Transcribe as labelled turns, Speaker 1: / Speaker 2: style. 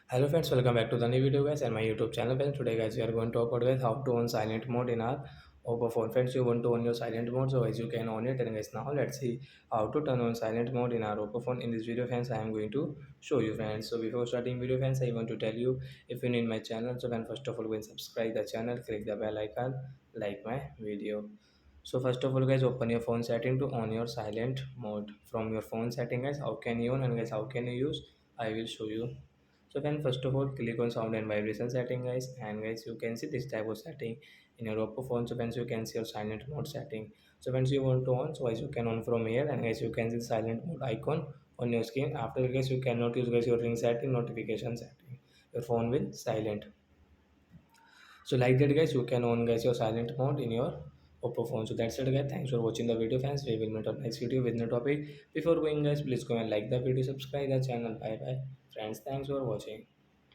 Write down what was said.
Speaker 1: Hello friends, welcome back to the new video guys and my YouTube channel. Friends, today guys we are going to talk about guys how to on silent mode in our Oppo phone. Friends, you want to on your silent mode, so guys you can on it. And guys now let's see how to turn on silent mode in our Oppo phone. In this video friends, I am going to show you friends. So before starting video friends, I want to tell you, if you're new in my channel, so then first of all go and subscribe the channel, click the bell icon, like my video. So first of all guys, open your phone setting to on your silent mode. From your phone setting guys, how can you on, and guys how can you use, I will show you. So then first of all click on sound and vibration setting guys, and guys you can see this type of setting in your Oppo phone. So once you can see your silent mode setting. So once you want to on, so guys you can on from here, and guys you can see silent mode icon on your screen. After guys you cannot use guys your ring setting, notification setting, your phone will silent. So like that guys, you can on guys your silent mode in your Oppo phone. So that's it guys, thanks for watching the video fans. We will meet on next video with new topic. Before going guys, please go and like the video, subscribe the channel. Bye bye friends, thanks for watching.